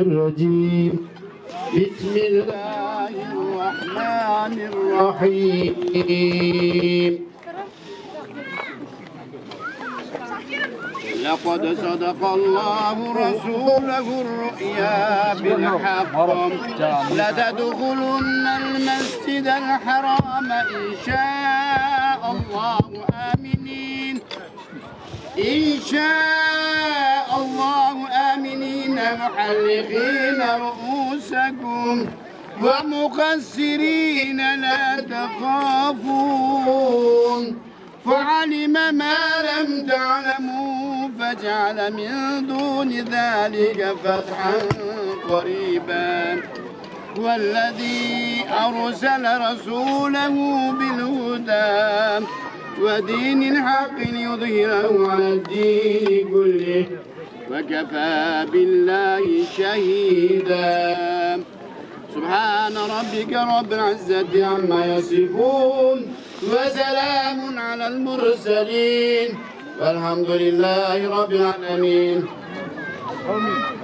الرجيم بسم الله الرحمن الرحيم لقد صدق الله رسوله الرؤيا بالحق لتدخلن المسجد الحرام إن شاء الله آمنين محلقين رؤوسكم ومقصرين لا تخافون فعلم ما لم تعلموا فجعل من دون ذلك فتحا قريبا والذي أرسل رسوله بالهدى ودين الحق ليظهره على الدين كله وكفى بالله شهيدا سبحان ربك رب العزة عما يصفون وسلام على المرسلين والحمد لله رب العالمين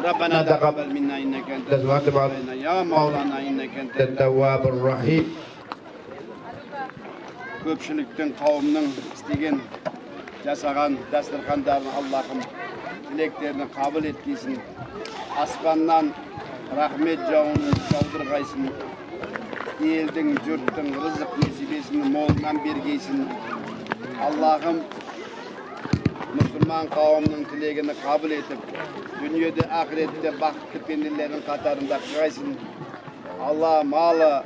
ربنا تقبل منا إنك أنت التواب علينا يا مولانا إنك أنت التواب الرحيم Köpçülükten kavminin istegen jasagan dasturxanlarını Allah'ım dileklerini kabul etkisin. Asmandan rahmet jauını jauldurgaysin. Eldin, jurttun rızık nesibesini moldan bergeysin. Allah'ım Müslüman kavminin dilegini kabul etip dünyada ahirette baktı pendilerin katarında kılgaysın. Allah malı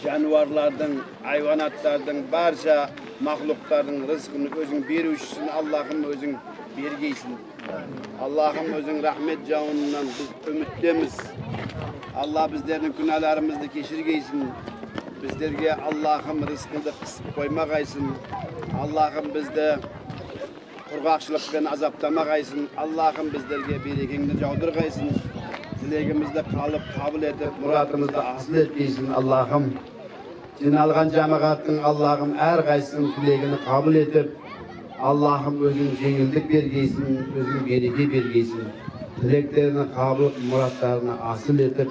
Canvarlardan, hayvanatlardan, barca mahlukların rızkını özün berişsin. Allah'ım özün bergeysin. Allah'ım özün rahmet jauından biz ümittemiz. Allah bizlerin günahlarımızı keşirgeysin. Bizlerge Allah'ım rızkını kısıp koymagaysın. Allah'ım bizde kurgakçılık bilen azaptamagaysın. Allah'ım bizlerge berekengni jaudurgaysın. Dilegimizde kalıp kabul edip muradımızda asıl etgeysin Allah'ım. Jinalgan cemaatın Allah'ım her kaysın dilegini kabul edip Allah'ım özün jengillik bergeysin, özün bereke bergeysin. Dileklerini kabul muratlarını asıl edip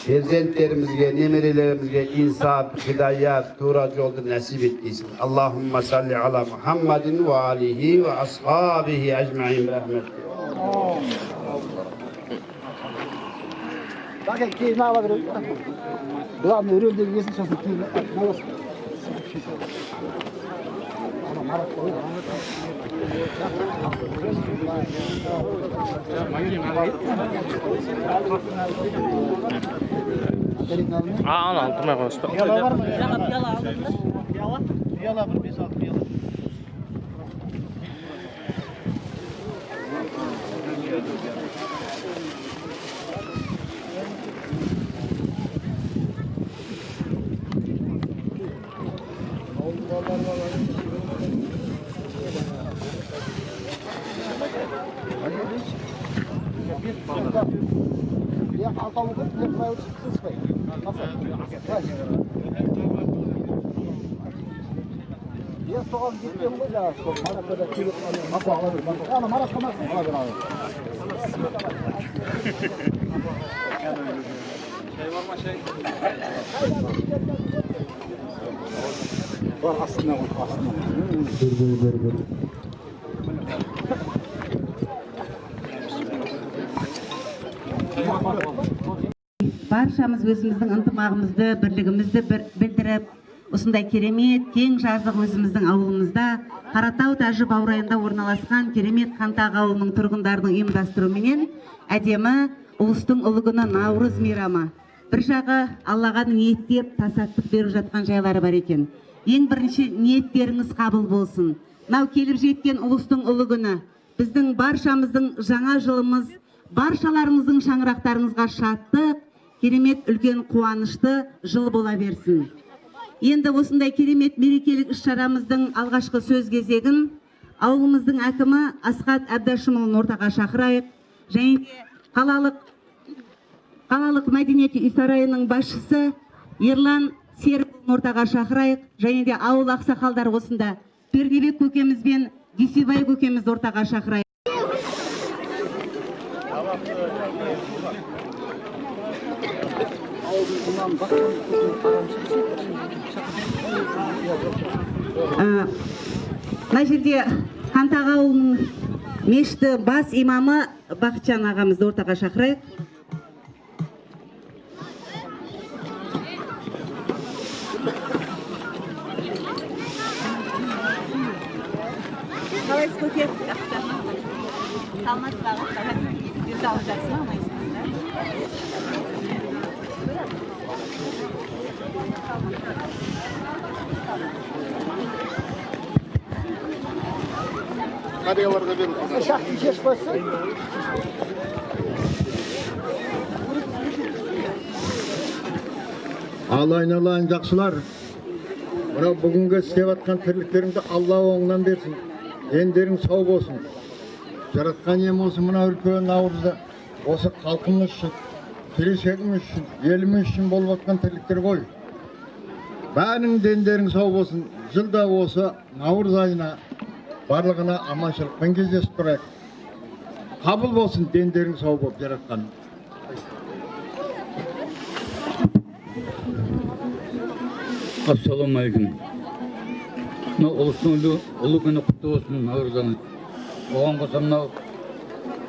perzentlerimizge, nemerelerimizge insaf, hidayat, doğru yolda nasip etgeysin. Allahümme salli ala Muhammedin ve alihi ve ashabihi ecmaîn rahmetle. Bakın keyfini alabilir. Ulan örüldü yesin çözüm keyfini. Ne olsun? Ana, altına koysun. Yala var mı? Yala bir beş altı yala. Ya alta mı? Ya buraya çıksın bey. Nasıl? Ya soğan gittim bu ya. Bana kadar kilo nasıl alabilir? Ama mara koymazsın. Ona göre alır. Şey var mı şey? Var aslında aslında. Dur. Barşamız özümüzдің ынтымағымызды, бірлігімізді білдіріп, осындай керемет, кең жазық өзіміздің ауылымызда Қаратау Тажы баурайында орналасқан керемет Қантақ ауылының тұрғындарының ұйымдастыруымен әдемі ұлыстың ұлы күні Наурыз мейрамы. Бір жағы Аллаға ниеттеп тасаттық беріп жатқан жайлары бар екен. Ең бірінші ниеттеріңіз қабыл болсын. Мынау келіп жеткен ұлыстың ұлы күні біздің баршамыздың жаңа жылымыз, баршаларымыздың шаңырақтарыңызға шаттық, керемет үлкен қуанышты жыл бола берсін. Енді осындай керемет мерекелік іс-шарамыздың алғашқы сөз кезегін ауылымыздың әкімі Асхат Әбдәшімұлын ортаға шақырайық. Және қалалық мәдениет үй сарайының басшысы Ерлан Серікұлын ортаға шақырайық. Және де ауыл ақсақалдар осында Пердебек көкеміз бен Дүйсебай көкеміз ортаға шақырайық. Мына жерде Қантақ ауылының мешіті бас имамы Бақытжан ағамызды ортаға шақырайық. Қалайсыз көке? Қалмас бағыт, сіздерді алып жақсы ма, алмайсыңыздар? Қарияларға беру. Шақты шеш қойсын. Айналайын жақсылар. Мына бүгінгі істеп атқан тірліктеріңді Алла оңынан берсін. Дендерің сау болсын. Жаратқан ем осы мына үлкен наурызда осы халқымыз үшін, келешегіміз үшін, еліміз үшін болып атқан тірліктер ғой. Бәрінің дендерің сау болсын. Жылда осы наурыз айына барлығына аманшылықпен кездесіп тұрайық. Қабыл болсын, дендерің сау болып жаратқан. Ассаламалейкум. Ұлыстың ұлы күні құтты болсын, наурызыңыз. Оған қоса мынау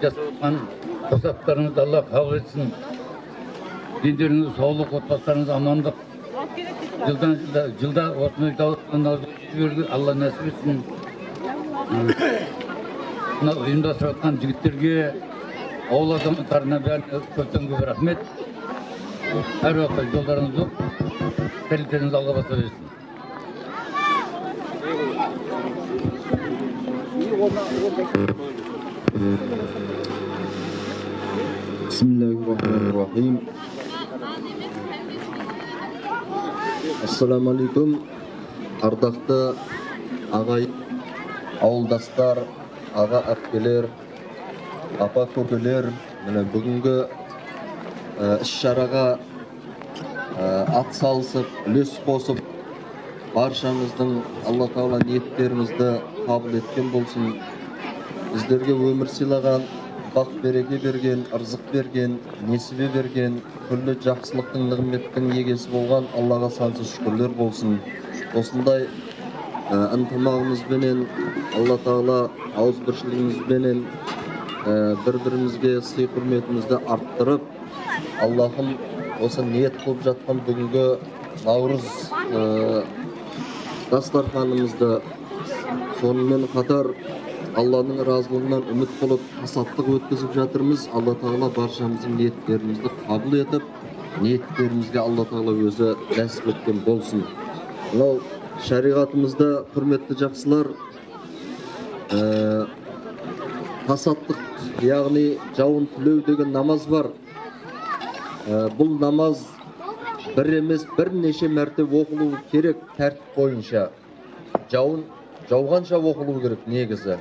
жасап отқан қосақтарыңызды Алла қабыл етсін. Дендеріңіз саулық, отбасыларыңыз амандық. Жылда осындай наурызға жіберуге Алла нәсіп етсін. Мынау ұйымдастырып отқан жігіттерге, ауыл азаматтарына бәріне көптен көп рахмет. Әр уақытта жолдарыңызды, тірліктеріңізді алға баса берсін. Bismillahirrahmanirrahim. Assalamualaikum. Ардақты ағай, ауылдастар, аға әпкелер, апа көкелер, бүгінгі іс-шараға ат салысып, үлес қосып, баршаңыздың Алла Тағала ниеттеріңізді қабыл еткен болсын. Біздерге өмір сыйлаған, бақ береке берген, ырзық берген, несібе берген, күллі жақсылықтың, нығметтің егесі болған Аллаға сансыз шүкірлер болсын. Осындай ынтымағымызбенен, Алла Тағала ауызбіршілігімізбенен бір-бірімізге сый құрметімізді арттырып, Аллахым осы ниет қылып жатқан бүгінгі наурыз дастарханымызды сонымен қатар Алланың разылығынан үміт қылып тасаттық өткізіп жатырмыз. Алла Тағала баршамыздың ниеттерімізді қабыл етіп, ниеттерімізге Алла Тағала өзі нәсіп еткен болсын. Мынау шариғатымызда, құрметті жақсылар, тасаттық, яғни жауын тілеу деген намаз бар. Бұл намаз бір емес, бірнеше мәрте оқылуы керек тәртіп бойынша. Жауғанша оқылуы керек негізі.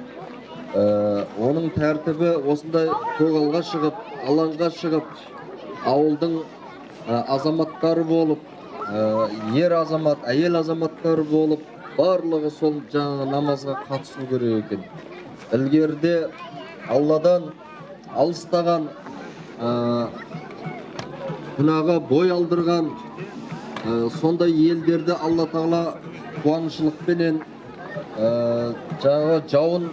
Оның тәртібі осындай көгалға шығып, алаңға шығып, ауылдың азаматтары болып, ер азамат, әйел азаматтары болып, барлығы сол жаңағы намазға қатысу керек екен. Ілгерде Алладан алыстаған, күнәға бой алдырған сондай елдерді Алла Тағала қуанышылықпенен жаңағы жауын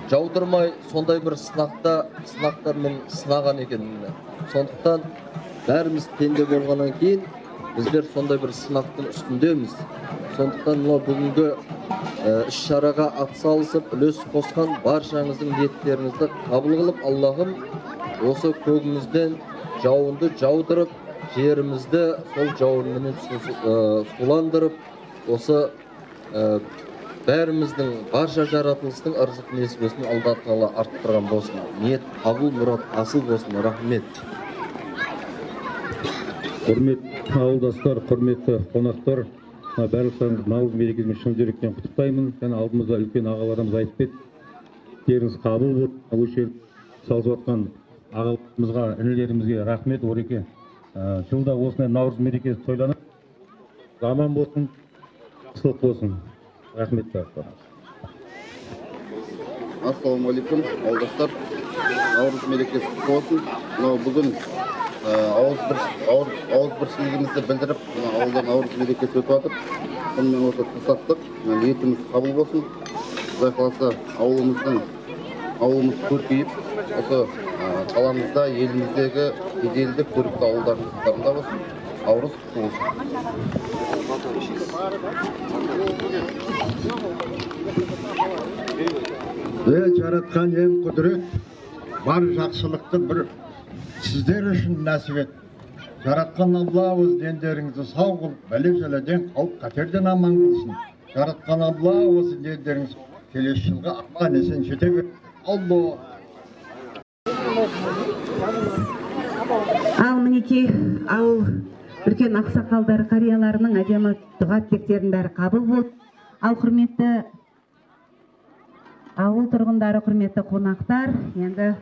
жаудырмай сондай бір сынақтармен сынаған екен. Сондықтан бәріміз пенде болғаннан кейін біздер сондай бір сынақтың үстіндеміз. Сондықтан бүгінгі іс-шараға атсалысып, үлес қосқан баршаңыздың ниеттеріңізді қабыл қылып, Аллахым осы көгімізден жауынды жаудырып, жерімізді сол жауынмен суландырып, осы бәріміздің барша жаратылыстың ырзық несібесін Алла Тағала арттырған болсын. Ниет қабыл, мұрат асыл болсын. Рахмет. Құрметті ауылдастар, құрметті қонақтар, барлықтарыңызды наурыз мерекесімен шын жүректен құттықтаймын. Және алдымызда үлкен ағаларымыз айтып кетті. Теріңіз қабыл болып, өшер салып отқан ағаларымызға, інілерімізге рахмет, ореке. Жылда осындай наурыз мерекесі тойланып, аман болсын, жақсылық болсын. Рахмет. Ассалаумалейкум, ауылдастар. Наурыз мерекесі құтты болсын. Бүгін ауызбіршілігімізді білдіріп, ауылда наурыз мерекесі өтіп жатыр. Сонымен осы тасаттық, ниетіміз қабыл болсын. Құдай қаласа ауылымыз көркейіп, осы қаламызда, еліміздегі беделді көрікті ауылдардың қатарында болсын. Наурыз құтты болсын. Жаратқан ем құдірет бар жақсылықты бір сіздер үшін нәсіп ет. Жаратқан Аллахымыз дендеріңізді сау қылып, бәле-жаладан, қауіп қатерден аман қылсын. Жаратқан Аллахымыз дендеріңіз келесі жылға аман есен жете бер. Алла. Ал мінекей ауыл үлкен ақсақалдар қарияларының әдемі дұға тілектерінің бәрі қабыл болды. Ал құрметті ауыл тұрғындары, құрметті қонақтар, енді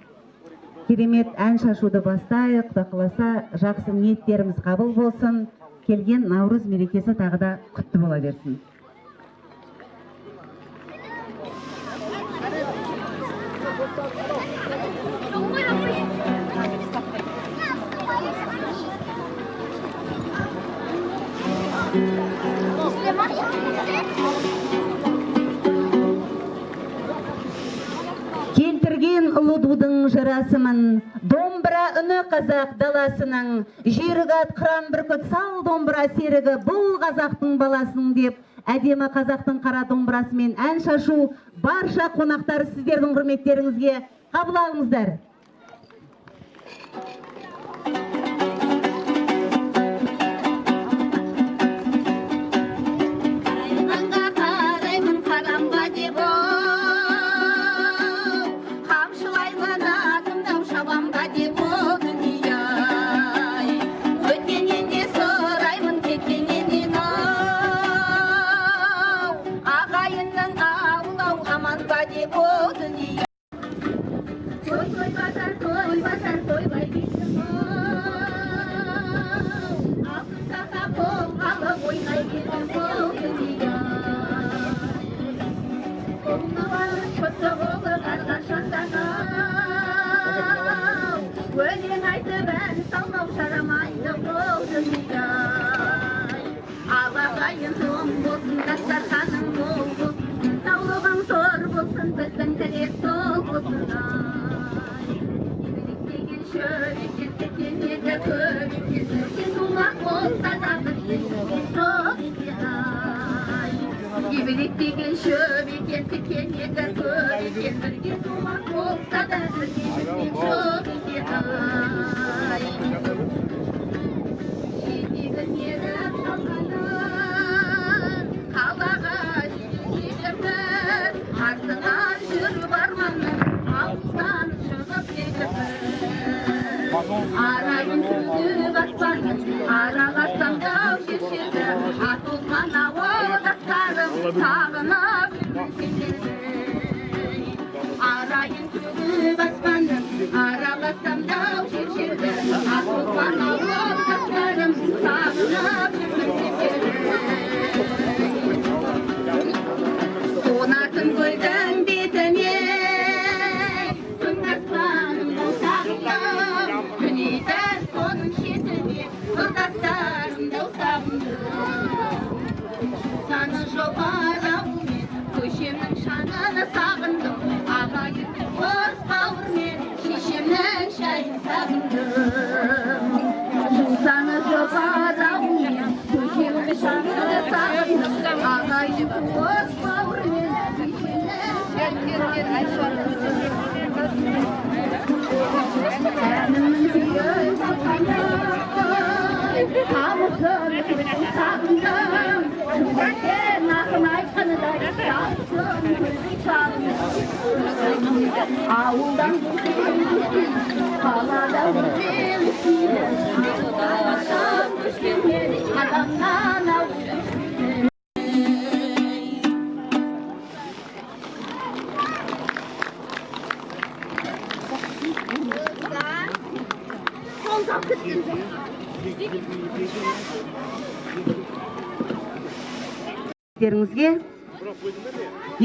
керемет ән шашуды бастайық. Құдай қаласа жақсы ниеттеріміз қабыл болсын. Келген Наурыз мерекесі тағы да құтты бола берсін. Келтірген ұлы дудың жырасымын, домбыра үні қазақ даласының, жерік ат қыран бүркіт сал домбыра серігі, бұл қазақтың баласының деп, әдемі қазақтың қара домбырасымен ән шашу барша қонақтар сіздердің құрметтеріңізге қабыл алыңыздар.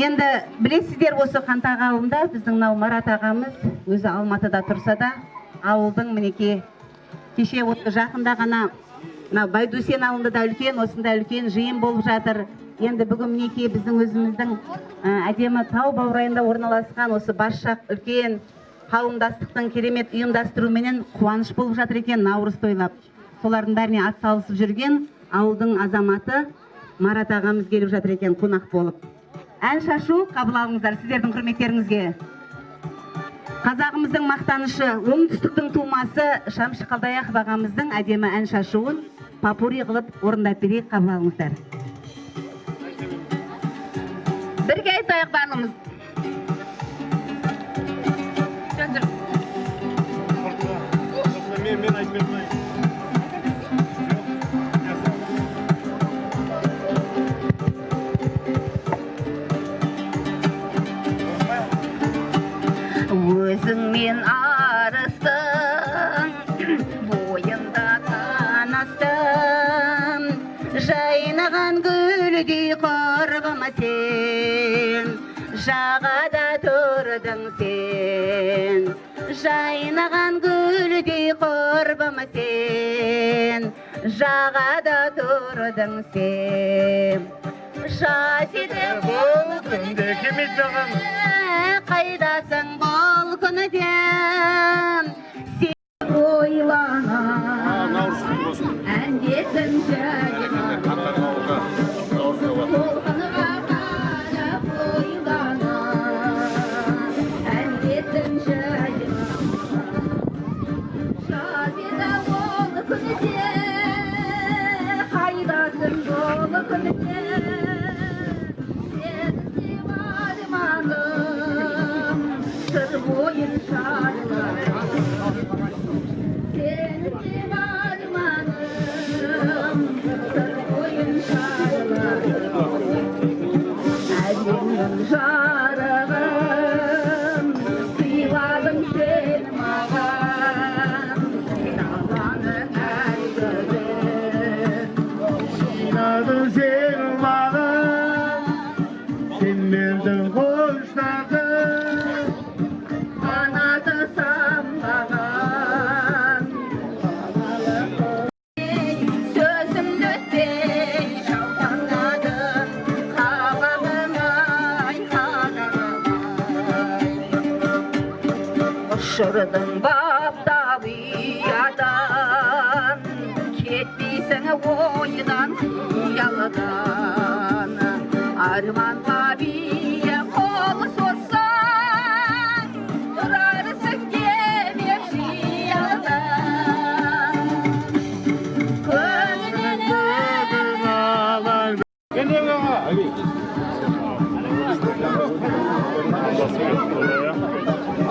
Енді білесіздер, осы Қантақ ауылында біздің Марат ағамыз өзі Алматыда тұрса да, ауылдың мінекей кеше жақында ғана Байдусен ауылында да үлкен, осында үлкен жиын болып жатыр. Енді бүгін мінекей біздің өзіміздің әдемі тау баурайында орналасқан осы басшақ үлкен қауымдастықтың керемет ұйымдастыруменен қуаныш болып жатыр екен наурыз тойлап. Солардың бәріне атсалысып жүрген ауылдың азаматы Марат ағамыз келіп жатыр екен қонақ болып. Ән шашу қабыл алыңыздар сіздердің құрметтеріңізге. Қазағымыздың мақтанышы, оңтүстіктің тумасы Шамшы Қалдаяқов ағамыздың әдемі ән шашуын папури қылып орындап берейік, қабыл алыңыздар. Бірге айтайық барлығымыз. Мен айтпаймын. Өзіңмен арыстың, бойында таныстым, жайнаған гүлдей құрбыма сен, жағада тұрдың сен. Жайнаған гүлдей құрбыма сен, жағада тұрдың сен. Жас еді бұл күнде қайдасың бұл күніде, сен ойланам, әндетім жайыма, толқынға қарап ойланам, әндетім жайыма. Жас еді бұл күніде, қайдасың бұл күніде, sır boyun şarlar, seni varmanım, sır boyun şarlar, elimden jarağım, kıyvadım seni mağam, dağlanın her gözüm, Sinadım seni mağam, sen benden hoşladın. Sözümde ötey şaltanladın, kabağıma aykanıma. Uçurdun baptaviyadan, ketbeysen oydan, yalıdan. Arman babiye kol sorsan, durarsın gemir şiyadan.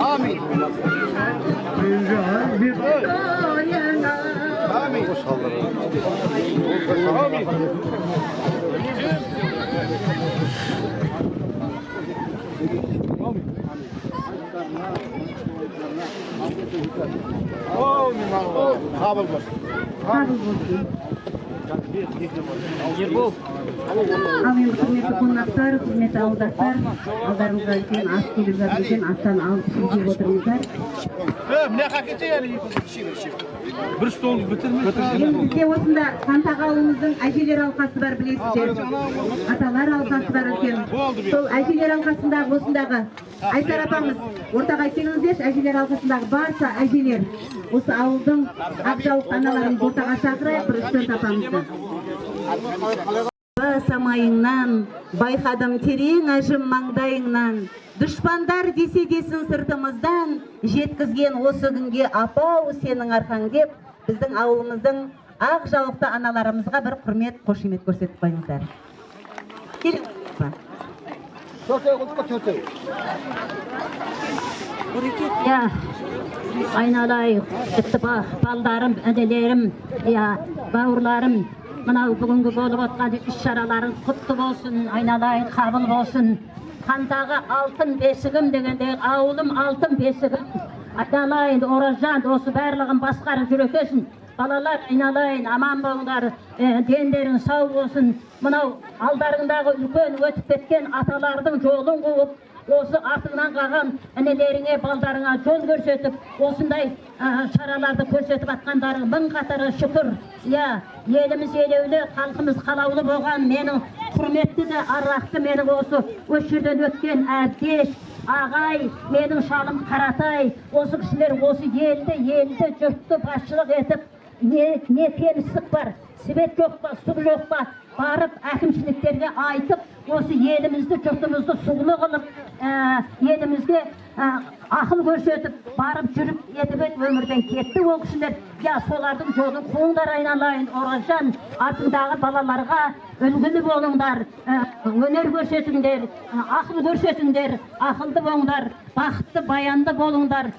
Amin. Amin. Kabul olsun. Amin, құрметті қонақтар, құрметті ауылдастар, алдарыңызға үлкен ас келіп жатыр екен, астан алып ішіп отырыңыздар. Енді бізде осында Қантақ ауылымыздың әжелер алқасы бар, білесіздер. Аталар алқасы бар екен. Сол әжелер алқасындағы осындағы Айсар апамыз ортаға келіңіздерші, әжелер алқасындағы барша әжелер. Осы ауылдың ақжауық аналарын ортаға шақырайық, бір үстен апамызды. Самайыңнан, байқадым терең әжім маңдайыңнан, дұшпандар десе десін сыртымыздан, жеткізген осы күнге апау сенің арқаң деп, біздің ауылымыздың ақ жауапты аналарымызға бір құрмет, қошемет көрсетіп қойыңыздар. Келіңіз ба. Ya, aynalayıq, baldarım, ədələrim, bağırlarım, mınau bugünkü болып atқан iş-şaraların құтты болсын, айналайық, қабыл болсын. Қантағы алтын бесігім дегенде, ауылым алтын бесігім. Айналайын, Оразжан, осы барлығын басқарып жүрекесін. Балалар, айналайын, аман болыңдар, дендерің сау болсын. Мынау алдарыңдағы үлкен өтіп кеткен аталардың жолын қуып, осы артыңнан қалған інелеріңе, балдарыңа жол көрсетіп, осындай шараларды көрсетіп атқандарың мың қатары шүкір. Еліміз елеулі, халқымыз қалаулы болған, менің құрметті де ардақты менің осы жерден өткен әріптес ағай, менің шалым Қаратай, осы кісілер осы елді жұртты басшылық етіп, не кемістік бар, свет жоқ па, су жоқ па, барып әкімшіліктерге айтып, осы елімізді, жұртымызды сұлы қылып, елімізге ақыл көрсетіп, барып жүріп етіп өмірден кетті ол кісілер. Солардың жолын қуыңдар айналайын, Оралжан, артыңдағы балаларға үлгілі болыңдар, өнер көрсетіңдер, ақыл көрсетіңдер, ақылды болыңдар, бақытты, баянды болыңдар.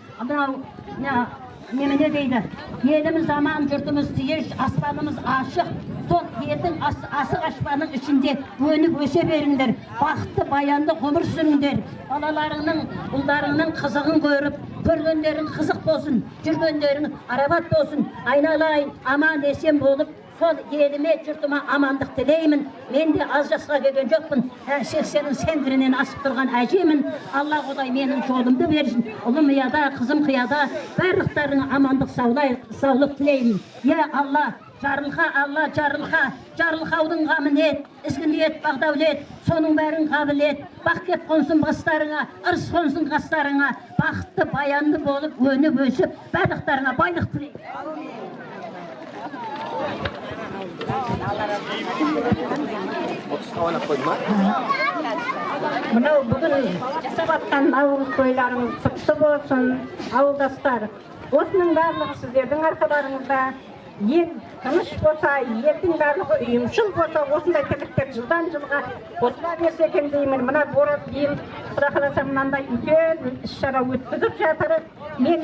Немене дейді, еліміз аман, жұртымыз тиеш, аспанымыз ашық, сол елдің асық аспанның ішінде өніп өсе беріңдер, бақытты баянды ғұмыр сүріңдер, балаларыңның, ұлдарыңның қызығын көріп, көргендерің қызық болсын, жүргендерің арабат болсын, айналайын, аман есен болып, сол еліме, жұртыма амандық тілеймін. Мен де аз жасқа келген жоқпын, 80-нің сендірінен асып тұрған әжемін. Алла Құдай менің жолымды берсін. Ұлым ұяда, қызым қияда, барлықтарына амандық, саулық тілеймін. Алла, жарылға, Алла, жарылқаудың қамын ет, ізгі ниет, бағдаулет, соның бәрін қабыл ет. Бақ кеп қонсын бастарыңа, ырыс қонсын қастарыңа, бақытты, баянды болып, өніп өсіп, барлықтарына байлық тілеймін. Мынау бүгін жасап атқан наурыз тойларыңыз құтты болсын, ауылдастар. Осының барлығы сіздердің арқаларыңызда. Ел тыныш болса, елдің барлығы ұйымшыл болса, осындай тірліктер жылдан жылға қосыла берсе екен деймін. Мына борат ел, Құда қаласа мынандай үлкен іс-шара өткізіп жатыр. Мен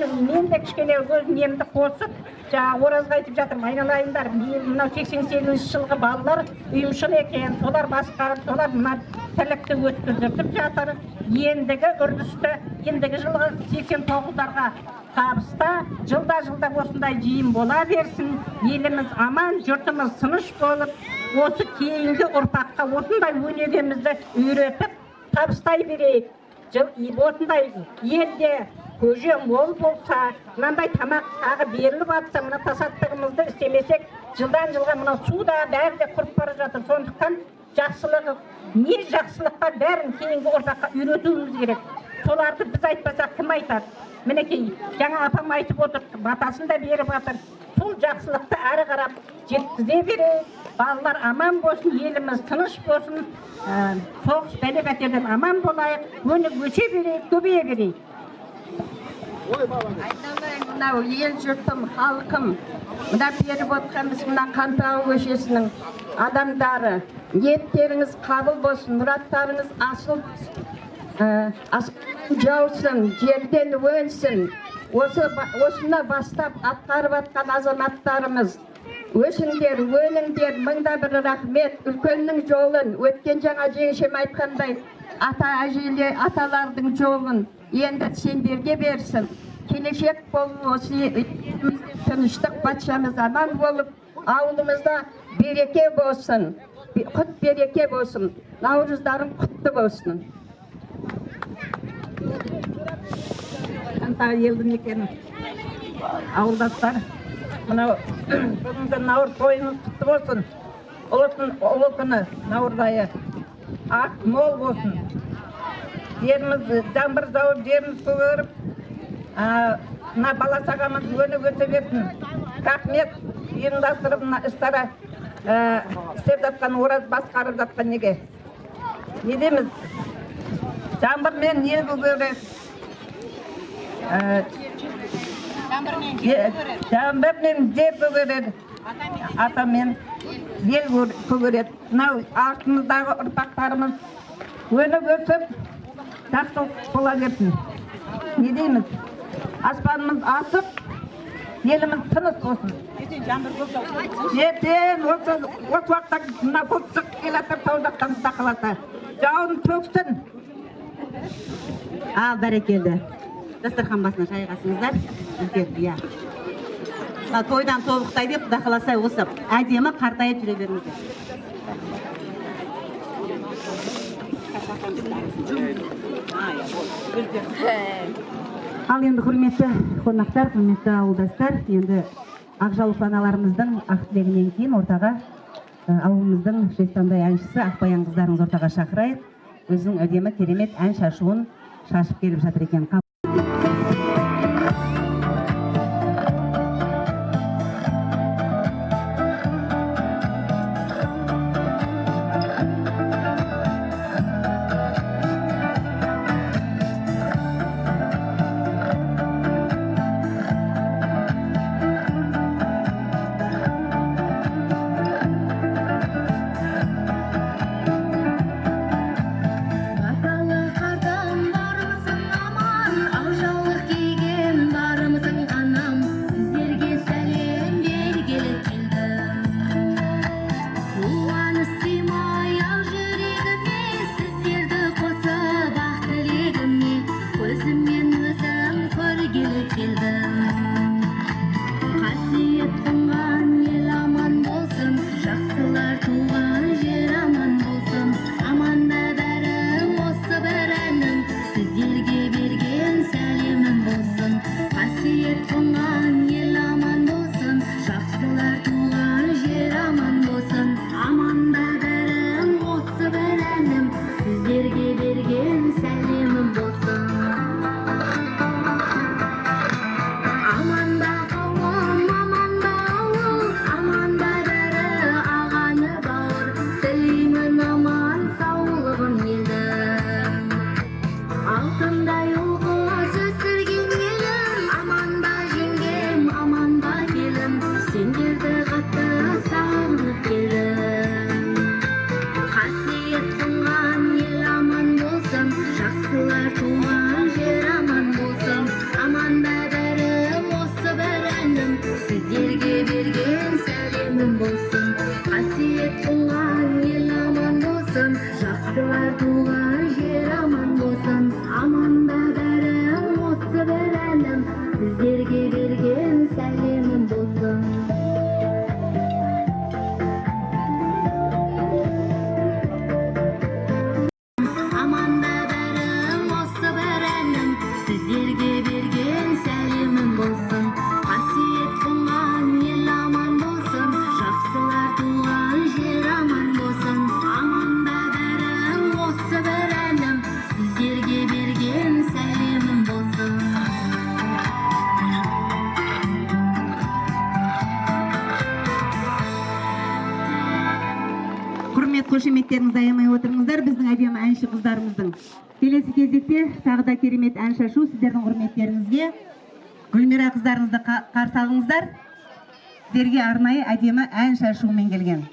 де кішкене өз немді қосып, оразға айтып жатырмын, айналайындар, мынау 88 жылғы балалар ұйымшыл екен, солар басқарып, солар мына тірлікті өткізіп жатыр. Ендігі үрдісті, ендігі жылғы 89-дарға табыста, жылда осындай жиын бола берсін, еліміз аман, жұртымыз тыныш болып, осы кейінгі ұрпаққа осындай өнегемізді үйретіп, табыстай берейік. Осындай елде көже мол болса, мынандай тамақ тағы беріліп атса, мына тасаттығымызды істемесек, жылдан жылға мына суда бәрі де құрып бара жатыр. Сондықтан жақсылығы, не жақсылыққа бәрін кейінгі ұрпаққа үйретуіміз керек. Соларды біз айтпасақ кім айтар? Мінекей, жаңа апам айтып отыр, батасын да беріп жатыр. Сол жақсылықты әрі қарап жеткізе берейік. Балалар аман болсын, еліміз тыныш болсын, соғыс бәле-қатерден аман болайық, өніп өсе берейік, көбейе берейік. Айналайын, мынау ел жұртым, халқым, мына беріп отқанымыз мына Қантау көшесінің адамдары, ниеттеріңіз қабыл болсын, мұраттарыңыз асыл аспан жаусын, жерден өнсін. Осына бастап атқарып атқан азаматтарымыз, өсіңдер, өліңдер, мыңда бір рахмет, үлкеннің жолын, өткен жаңа жеңшем айтқандай, аталардың жолын енді сендерге берсін. Келешек болу осы тыныштық, патшамыз аман болып, ауылымызда береке болсын, құт береке болсын, наурыздарың құтты болсын. Қантау елді мекені ауылдастар, мынау бүгінгі наурыз тойымыз құтты болсын. Ұлы күні наурыз айы ақ мол болсын. Жеріміз жаңбыр жауып, жеріміз көгеріп, мына бала сағамыз өніп өсе берсін. Рахмет, ұйымдастырып мына іс-шара істеп жатқан, ораз басқарып жатқан неге. Не дейміз? Жаңбырмен ел көгереді. Жаңбырмен жер көгереді. Атамен ел көгереді. Мынау артымыздағы ұрпақтарымыз өніп өсіп, жақсы бола берсін. Не дейміз? Аспанымыз асып, еліміз тыныш болсын. Ертең осы уақытта мына бұлтсық келатыр, тау жақтан сақалата. Жауын төксін. Бәрекелді. Дастархан басына жайғасыңыздар. Тойдан тобықтай деп, Құда қаласа осы әдемі қартайып жүре беріңіздер. Ал енді құрметті қонақтар, құрметті ауылдастар, енді Ақжалуық аналарымыздың ақ тілегінен кейін ортаға ауылымыздың жезтаңдай әншісі Ақбаян қыздарыңыз ортаға шақырайық. Өзінің әдемі керемет ән шашуын шашып келіп жатыр екен. Қошеметтеріңізді аямай отырыңыздар, біздің әдемі әнші қыздарымыздың. Келесі кезекте тағы да керемет ән шашу сіздердің құрметтеріңізге. Гүлмира қыздарыңызды қарсы алыңыздар. Сіздерге арнайы әдемі ән шашуымен келген.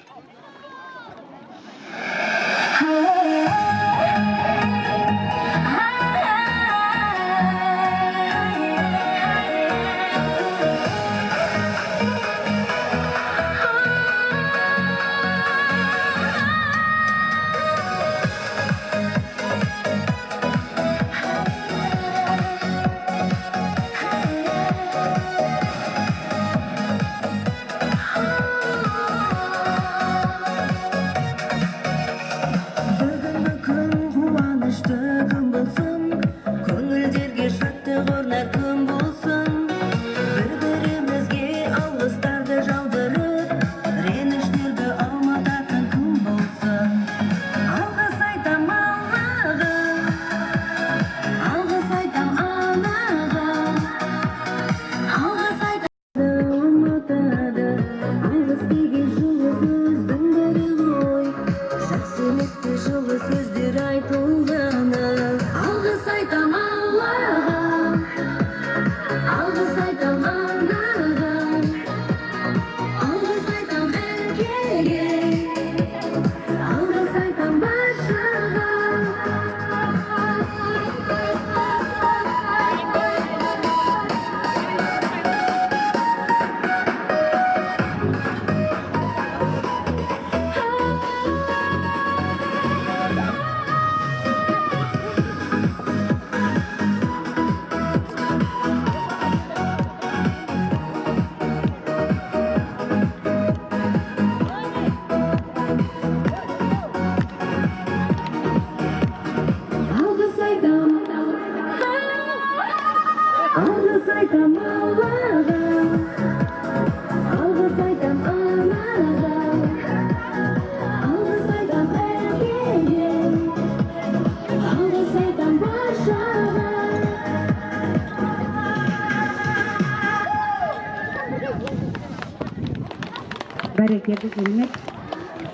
Бәрекелді, керемет.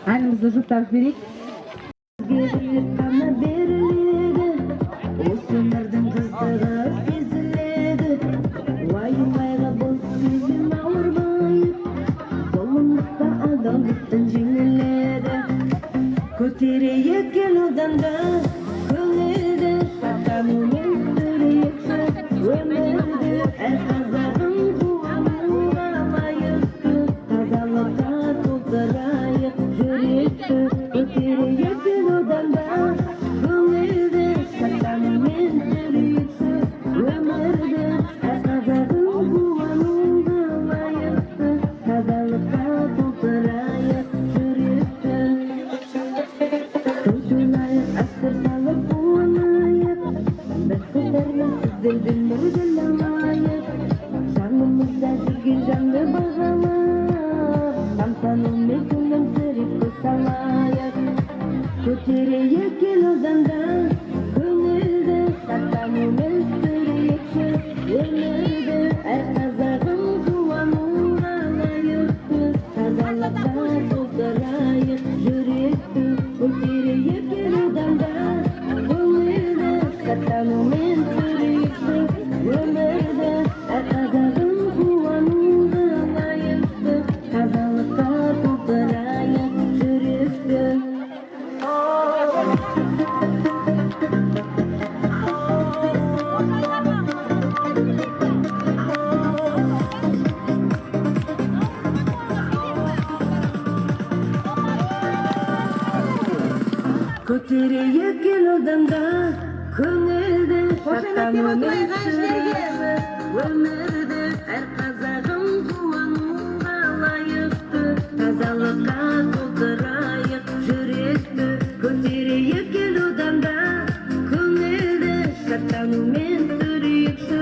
Әнімізді жұптап жіберейік. Ғана беріледі, осы өмірдің қызығы сезіледі. Уайымайға бұл сөзбен ауырмайық, зұлымдықта адалдықтан жеңіледі. Көтерейік ел одан да көңілді, сақтанумен сүрейікші өмірді. Әр қазағым қуануға лайықты, тазалыққа толтырайық жүректі. Көтерейік ел одан да көңілді, сақтанумен сүрейікші өмірді. Әр қазағым қуануға лайықты, тазалыққа толтырайық жүректі. Asır salıp uğanayıp, bir kıtırla sizdirdim mürgülamayıp. Canımızda жүрген жанды бағалап, тамсану мекінін сырып көсалайық. Көтерейік ел одан да көңілді, сақтанумен сүрейікші өмірді. Әр қазағым қуануға лайықты, тазалыққа толтырайық жүректі. Көтерейік ел одан да көңілді, сақтанумен сүрейікші өмірді. Әр қазағым қуануға лайықты, тазалыққа толтырайық жүректі. Көтерейік ел одан да көңілді, сақтанумен сүрейікші өмірді. Әр қазағым қуануға лайықты, тазалыққа толтырайық жүректі. Көтерейік ел одан да көңілді, сақтанумен сүрейікші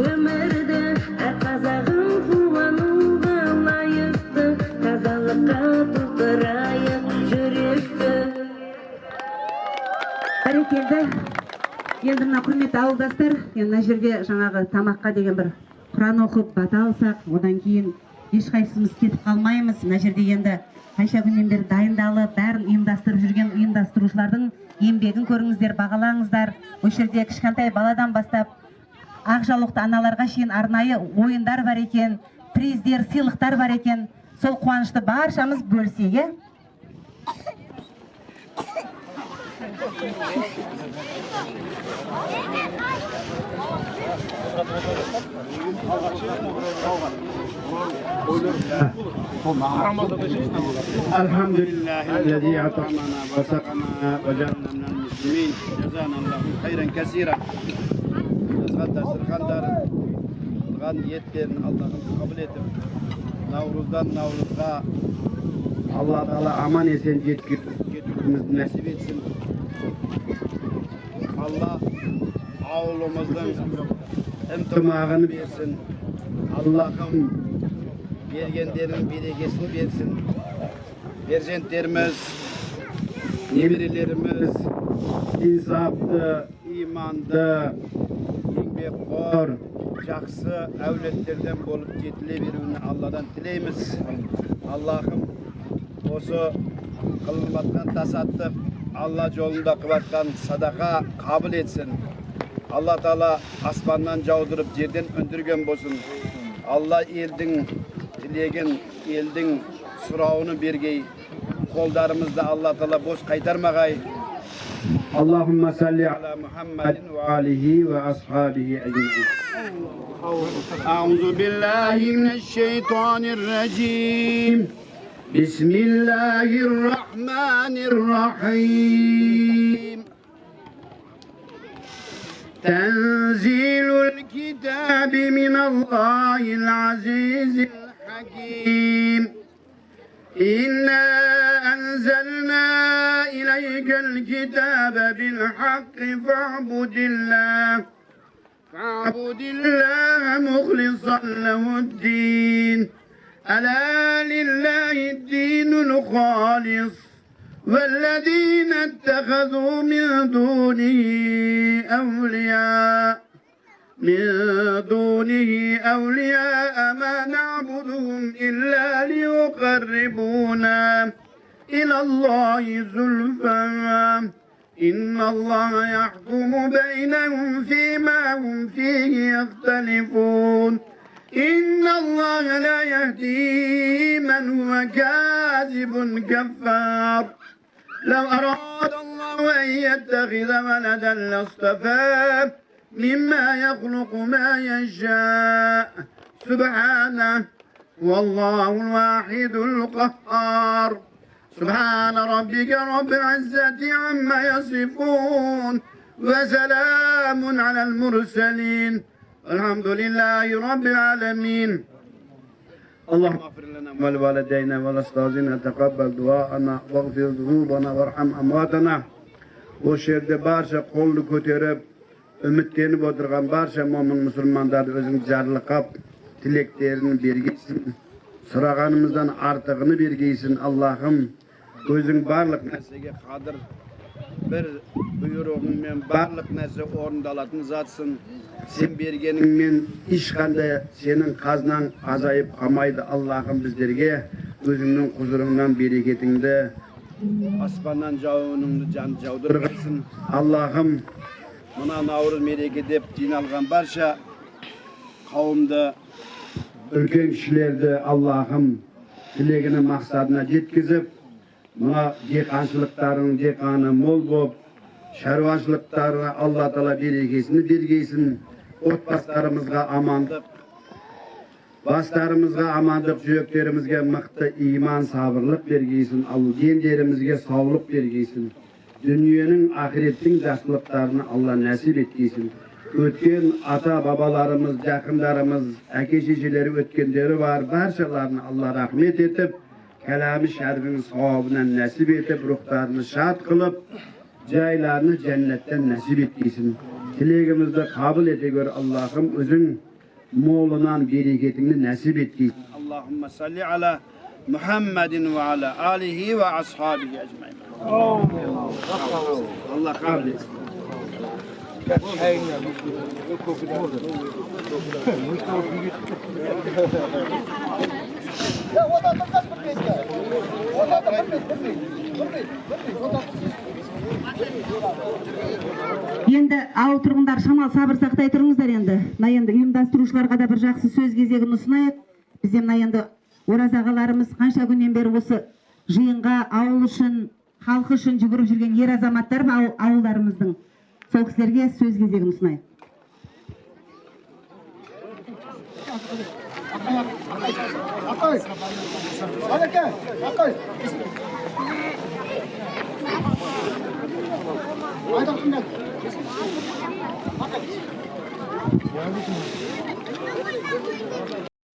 өмірді. Әр қазағым қуануға лайықты, тазалыққа толтырайық жүректі. Бәрекелді. Енді мына құрметті ауылдастар, мына жерде жаңағы тамаққа деген бір Құран оқып бата алсақ, одан кейін ешқайсымыз кетіп қалмаймыз. Мына жерде енді қанша күннен бері дайындалып, бәрін ұйымдастырып жүрген ұйымдастырушылардың еңбегін көріңіздер, бағалаңыздар. Осы жерде кішкентай баладан бастап ақ жаулықты аналарға шейін арнайы ойындар бар екен, приздер, сыйлықтар бар екен. Сол қуанышты баршамыз бөлісейік, е? الحمد لله الذي أطعمنا وسقنا وجعلنا من المسلمين جزانا الله خيرا كثيرا. Niyetlerini Allah'ım kabul edip Navruz'dan Navruz'a Allah Teala aman esen getirmemizi nasip etsin. Allah avlumuzdan imtimağını versin. Allah'ım vergenlerin berekesini versin. Perzentlerimiz, nebirilerimiz insaflı, imanlı, yengbekor, жақсы әулеттерден болып жетіле беруіне Алладан тілейміз. Allah'ım осы қылынып жатқан тасаттық Алла жолында қылып садақа қабыл етсін. Алла Таала аспаннан жаудырып жерден өндірген болсын. Алла елдің тілеген, елдің сұрауын бергей, қолдарымызды Алла Таала бос қайтармағай. Allahümme salli ala Muhammedin ve alihi ve ashabihi ecmaîn. Euzu billahi mineşşeytanirracim. Bismillahirrahmanirrahim. Tenzilul kitabi minallahil azizil hakim. إنا أنزلنا إليك الكتاب بالحق فاعبد الله مخلصا له الدين ألا لله الدين الخالص والذين اتخذوا من دونه أولياء من دونه أولياء ما نعبدهم إلا ليقربونا إلى الله زلفى إن الله يحكم بينهم فيما هم فيه يختلفون إن الله لا يهدي من هو كاذب كفار لو أراد الله أن يتخذ ولدا لاصطفاه مما يخلق ما يشاء سبحانه والله الواحد القهار سبحان ربك رب العزة عما يصفون وسلام على المرسلين الحمد لله رب العالمين اللهم اغفر لنا ولوالدينا ولأستاذنا تقبل دعاءنا واغفر ذنوبنا وارحم أمواتنا o'sha yerda barcha qo'lni ko'tarib umidlenib o'tirgan barcha mo'min musulmonlarni o'zing jarliqab tilaklerini bergaysin so'raganimizdan ortig'ini bergaysin Allohim o'zing barliq narsaga qodir bir buyrug'ing bilan barliq narsa o'rindalатын zatsin sen berganing men hech qanday sening qaznang azayib qolmaydi Allohim bizlarga o'zingning huzuringdan bereketingda osmondan javoningni javdirg'aysin Allohim mana Navruz mereke deb jinoilgan barcha qavmda ulkan kishilarni Allohim tilagini maqsadini yetkazib mana dehqonchiliklarning dehqoni mo'l bo'lib sharvanchiliklarni Alloh taolo berekasini bergaysin o'tbaslarimizga amonlik bastarimizga amonlik suyaklerimizga miqti iymon sabrlik bergaysin dinlerimizga sog'liq bergaysin dünyanın ahirettin dastlablarini Allah nasip etgeysin. Ötken ata babalarımız, yakınlarımız, aka-şeşeleri ötkenleri var. Barchalarını Allah rahmet etip, kelami şerifin savabına nasip etip, ruhlarını şad kılıp, caylarını cennetten nasip etgeysin. Dilegimizde kabul ete gör Allah'ım özün moğlunan bereketini nasip etgeysin. Allahümme salli ala Muhammedin ve ala alihi ve ashabihi ecmaîn. Allah kabul etsin. Енді ауыл тұрғындар шамал сабыр сақтай тұрыңыздар енді. Мына енді ұйымдастырушыларға да бір жақсы сөз кезегін ұсынайық. Бізде мына енді ораз ағаларымыз қанша күннен бері осы жиынға ауыл үшін, халқы үшін жүгіріп жүрген ер азаматтар ауылдарымыздың. Сол кісілерге сөз кезегін ұсынайық.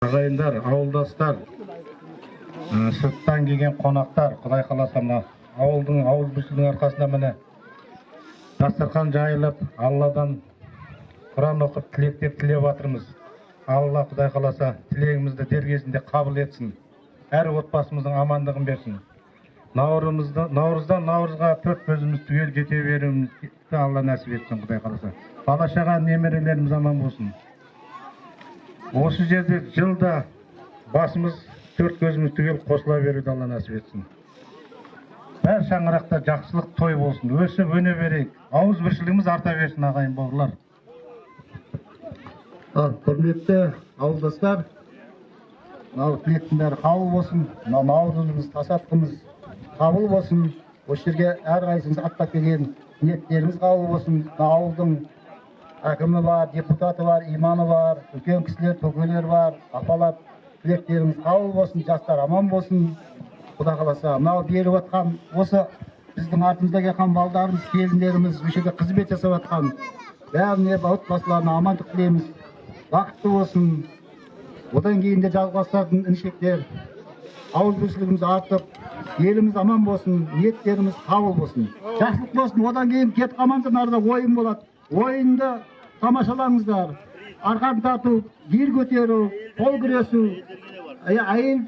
Ағайындар, ауылдастар, сырттан келген қонақтар, Құдай қаласа мына ауылдың ауызбіршілігінің арқасында міне дастархан жайылып, Алладан Құран оқып, тілектер тілеп жатырмыз. Алла Құдай қаласа тілегімізді дер кезінде қабыл етсін. Әр отбасымыздың амандығын берсін. Наурыздан Наурызға 4 көзіміз түгел кете беруімізді Алла нәсіп етсін Құдай қаласа. Бала-шаға немерелеріміз аман болсын. Осы жерде жылда басымыз 4 көзіміз түгел қосыла беруді Алла нәсіп етсін. Бәр шаңырақта жақсылық той болсын. Өсіп өне берейік. Ауызбіршілігіміз арта берсін ағайын бауырлар. Құрметті ауылдастар, тілектің бәрі қабыл болсын. Наурызымыз, тасаттығымыз қабыл болсын. Осы жерге әрқайсымыз аттап келген ниеттеріміз қабыл болсын. Ауылдың әкімі бар, депутаты бар, иманы бар, үлкен кісілер, төкелер бар, апалар, тілектеріміз қабыл болсын, жастар аман болсын. Құда қаласа, мынау беріп жатқан, осы біздің артымызда келген балдарымыз, келіндеріміз, осы жерде қызмет жасап жатқан, бәріне отбасыларына амандық тілейміз. Бақытты болсын. Одан кейін де жалғастыратын інішектер, ауызбіршілігіміз артып, еліміз аман болсын, ниеттеріміз қабыл болсын. Жақсылық болсын. Одан кейін кет қамандан арда ойын болады. Ойынды тамашалаңыздар. Арқан тарту, ер көтеру, қол күресу, әйел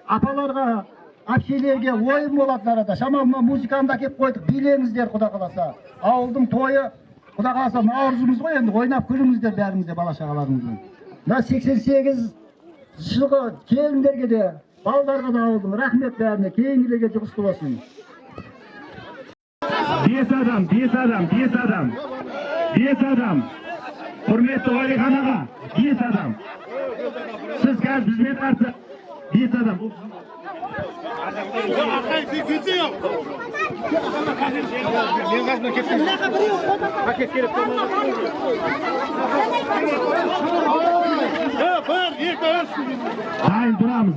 апаларға, әпшелерге ойын болады арада. Шамал музыканы да кеп қойдық, билеңіздер Құда қаласа. Ауылдың тойы Құда қаласа наурызымыз ғой, енді ойнап күліңіздер бәріңізде бала шағаларыңызбен. Мына 88 жылғы келіндерге де, балдарға да ауылдың рахмет бәріне, кейінгілерге жұғысты болсын. 5 адам. Құрметті Уәлихан аға, 5 адам. Сіз қазір бізбен қарсы 5 адам.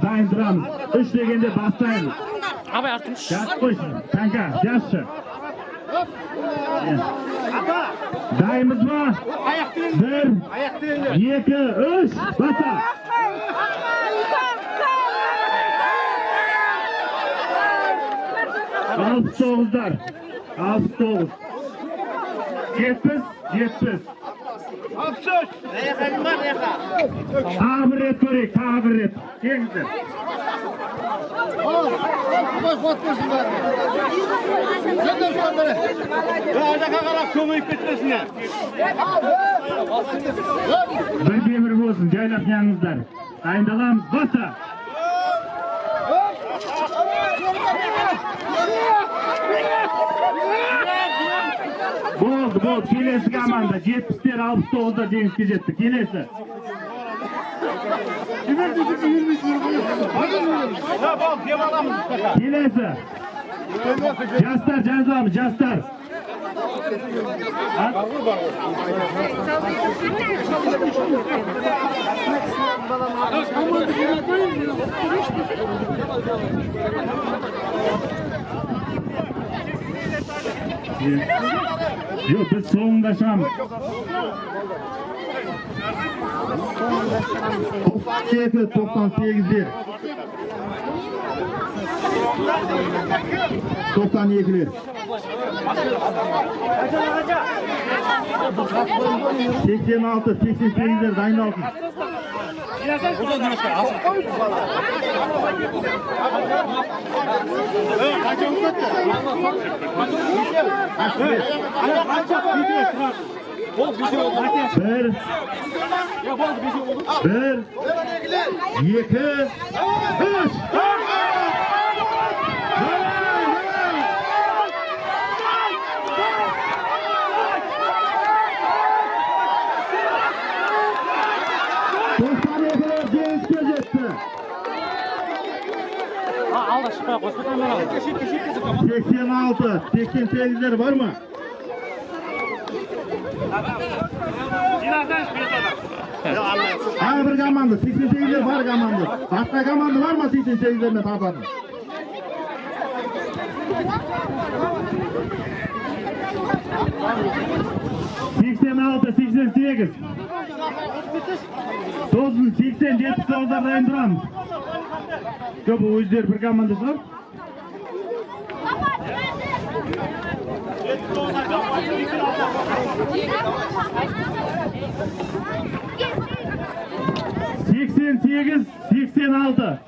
Дайын тұрамыз. 3 дегенде бастаймыз. Абай артын. Жас қойсын, kanka, жасшы. Дайынбыз ба? 1, 2, 3, баса! Alpı 69. 70. Tabir görek. Kengizler. Bir olsun, jaylap yanыңыздар. Dayındalamız, basa! Болды, келесі команда 70'ler 69'da жеңіске жетті. Келесі. Келесі. Жастар жазамыз, жастар. Yok, biz soğundaşamız. 98'ler. 92'ler. 86, 88'ler dayındalsın. Bir, iki, üç. Alda şıkaya koşma kamera. 86, 88'ler var mı? Bir komanda, 88'ler var komanda. Başka komanda var mı 88'lerine tabanı? ...86, 88. 90, 80, 79'da dayın duramız. Yok, bu özler bir komandası var. ...88, 86.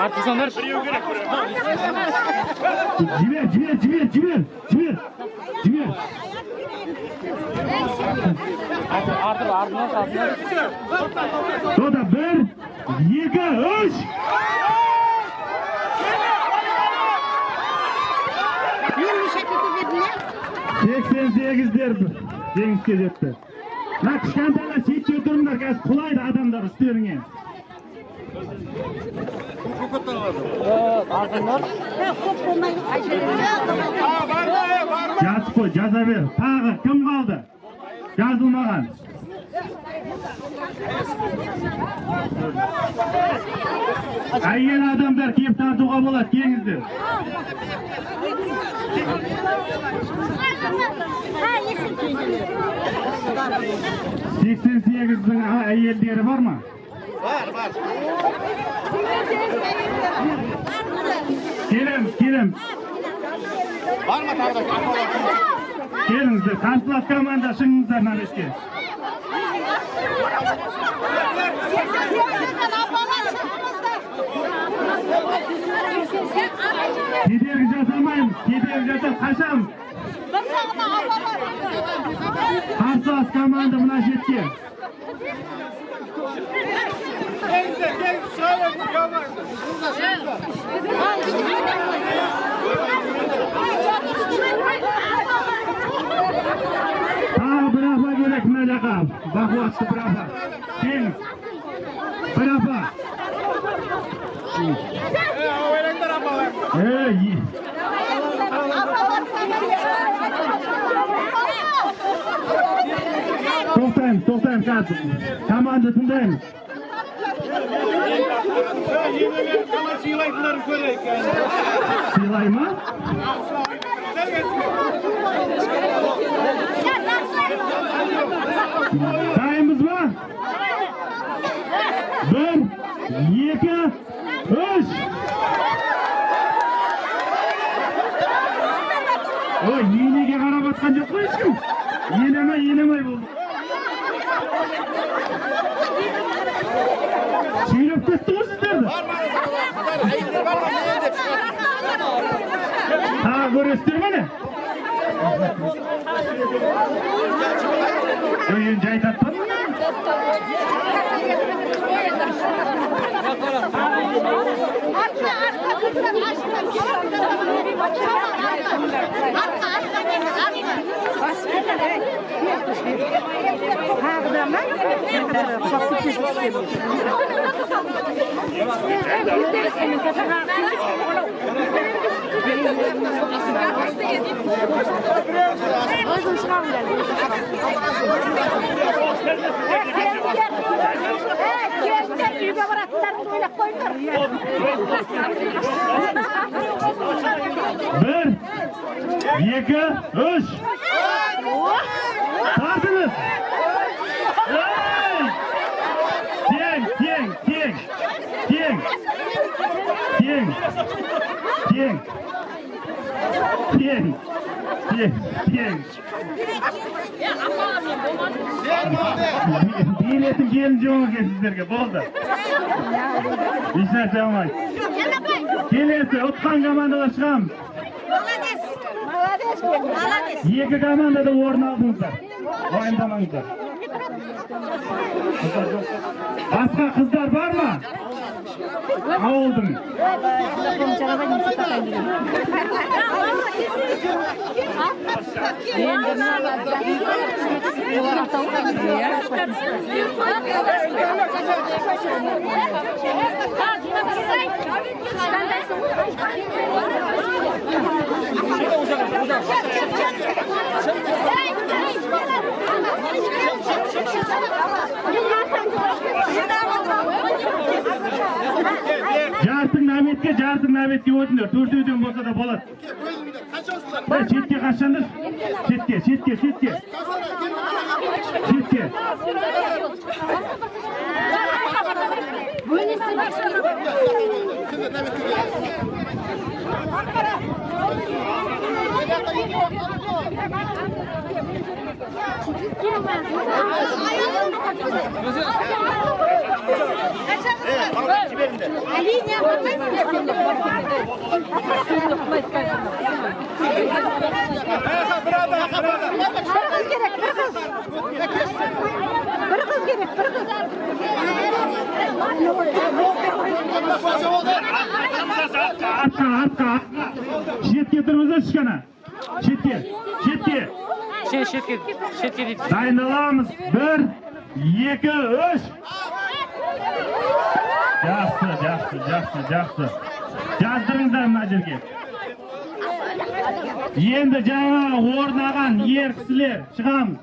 Artizanlar. Civer. Ardına kalsınlar. O da 1, 2, 3. ...88'ler jengişke жетті. Mına kışkantaylar çekçe oturumlar, қазір құлайды адамдар üstlerine. Жазып қой, жаза бер. Тағы кім қалды? Жазылмаған. Әйел адамдар кеп тартуға болады, келіңіздер. 88'дің әйелдері бар ма? Келем. Келіңіздер, қарсылас команда шыңыңыздар навеске. Кедергі жасамаймыз, қашамыз. Қарсылас команда мына жетке. Bir afa gerek mine жаққа. Бақуатты bir afa. Келіңіз. Bir afa. Тоқтайым қазір. Команда тыңдаймыз. Сыйлай ма? Дайынбыз ба? 1, 2, 3. Ой, енеге қарап атқан жоқ қой ешкім. Енемай болды. Сөйлеп кетті ғой сіздерді. Тағы көресіздер мені? Енді жай таппадым. Bir, iki, üç. Tartınız. Biletim gelin joğun sizlerge boldu. İşler devam. Kelesi otkan komandada çıkam. Екі команда da орын алдыңыздар. Уайымдамаңыздар. Басқа қыздар бар ма? Ауылдың. Жартың наметке өтіңдер, төртеуден болса да болады. Шетке қашсаңдар. Шетке. Артқа. Шетке тұрыңыздар шықана. Шетке. Шетке дейді. Дайындаламыз. 1, 2, 3. Жақсы. Жаздырыңыздар мына жерге. Енді жаңа орнаған ер кісілер шығамыз.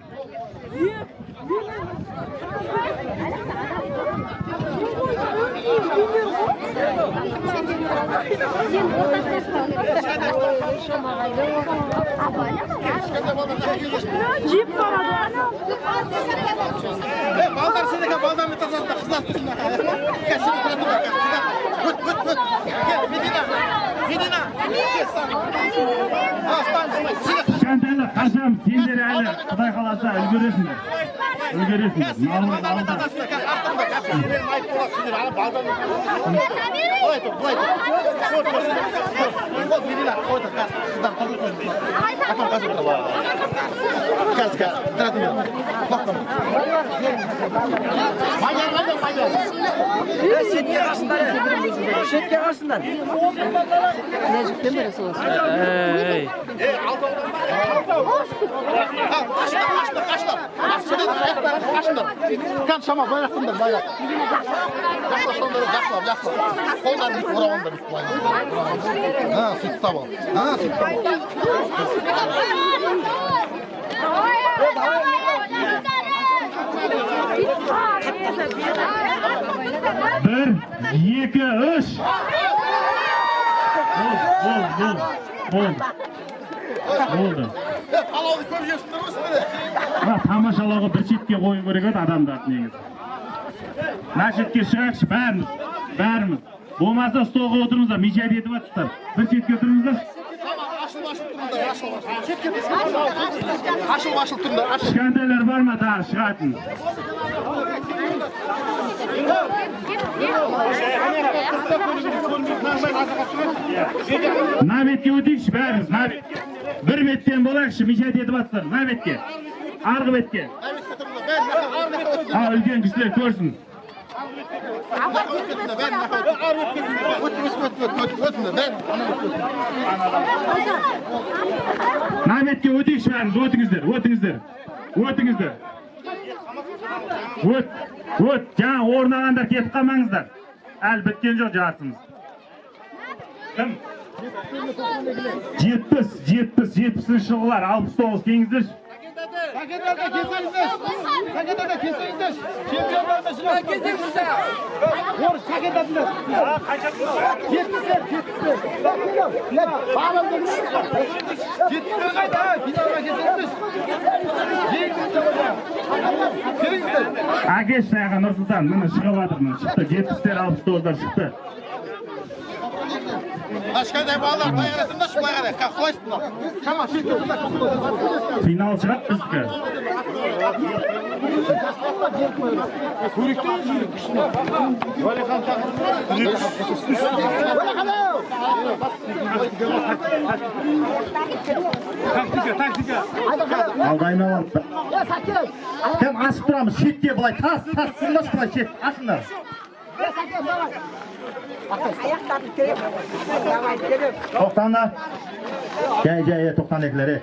Jip var. Balдар seneke baldan bir tasasında kızlar tutsunlar. Gel şunu kıratın. Öt. Gel Medina. Gel sen. Aslan. Kişkentelik kaçam sendер әлі Құдай қаласа үлгересіңдер. Малыңыз алда. Şetke karşısından. Necikten beri soğusun. Kaçlar. Kan şama bayraktındır bayrak. Yaklaşanları yaklar. Kollar bir vuramında bir bayrak. Ha süt tamam. Bir, iki, üç. Болды. Алауды көп жесіңдер ме сіздер? Тамашалауға бір шетке қою керек еді адамдарды негізі. Мына шетке шығайықшы бәріміз. Болмаса столға отырыңыздар, мешайт етіп жатсыздар. Бір шетке тұрыңыздар. Ашыл тұрыңдар. Кішкентайлар бар ма тағы шығатын? Мына бетке өтейікші бәріміз, мына бетке. Bir беттен болайықшы, мешайт етіп жатсыздар, мына бетке. Арғы бетке. Үлкен кісілер көрсін. Мына бетке өтейікші бәріміз, өтіңіздер. Өт, жаңа орын алғандар кетіп қалмаңыздар. Әлі біткен жоқ жартымыз. Кім? 70 жылғылар 69 келіңіздерші. Paketlerden keseriz. Çempiyonlarında şuna keseriz. Doğru paketlerden. Yetmişler. Bağlamda yetmişler kayda. Finalda keseriz. Әке шайға Нұрсұлтан, міне шығып жатырмын. Шықты, 70-тер 69-дар шықты. Aşkada bağlar, bayarasında şu bayara, kaklaştılar. Tamam, Final шығады біздікі. Көрікті жүрік күшіне. Валихан Тактика. Алдайын алыпты. Кәм ашып тұрамыз, шетке былай, тас, сындаш былай шет, ашыңдар. Тоқтаңдар. Жай, тоқтан екілері.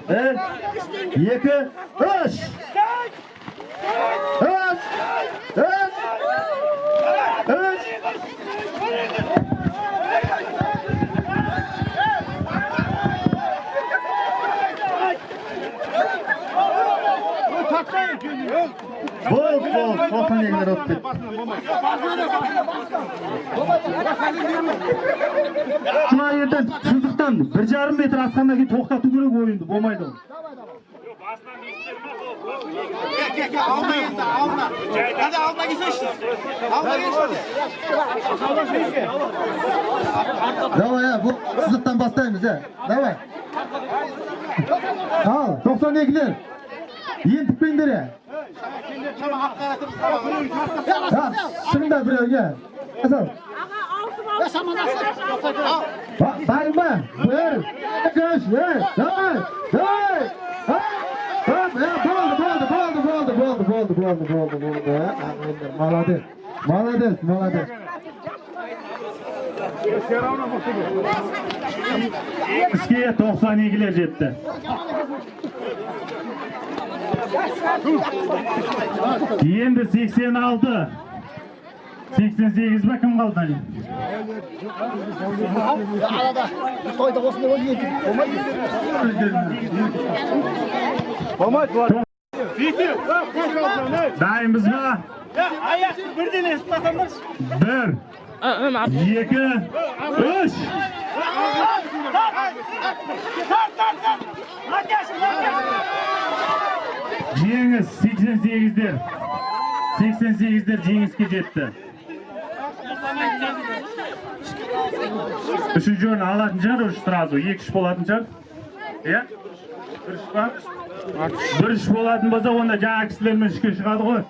1, 2, 3. Бол, тоқтан екілері өтті. Шына ерден сыздықтан 1,5 метр асқанда кейін тоқтату керек ойынды, болмайды. Alma. Hadi alma geçsin. Давай ya, bu sızlıktan bastayımız ya. Давай. Al, 92'ler. Yiyin tıkmayın ya. Şırında buraya gel. Nasıl? Bayma. Buyur. Koş. Давай. Молодец. Bizga 92'ler жетті. Енді 86. 88 mi kim kaldı? Arada toyda olsun o yiyelim. Dayımız mı? Ayak bir dene ıslatanlar. 1, 2, 3. Tart. Келіңіз, 88'дер. 88'дер жеңіске жетті. Үшінші орын алатын шығар, үш сразу, 2-3 болатын шығар. Иә? Дұрыс па? Дұрыс болатын болса, онда жаңа кісілермен үшке шығады ғой.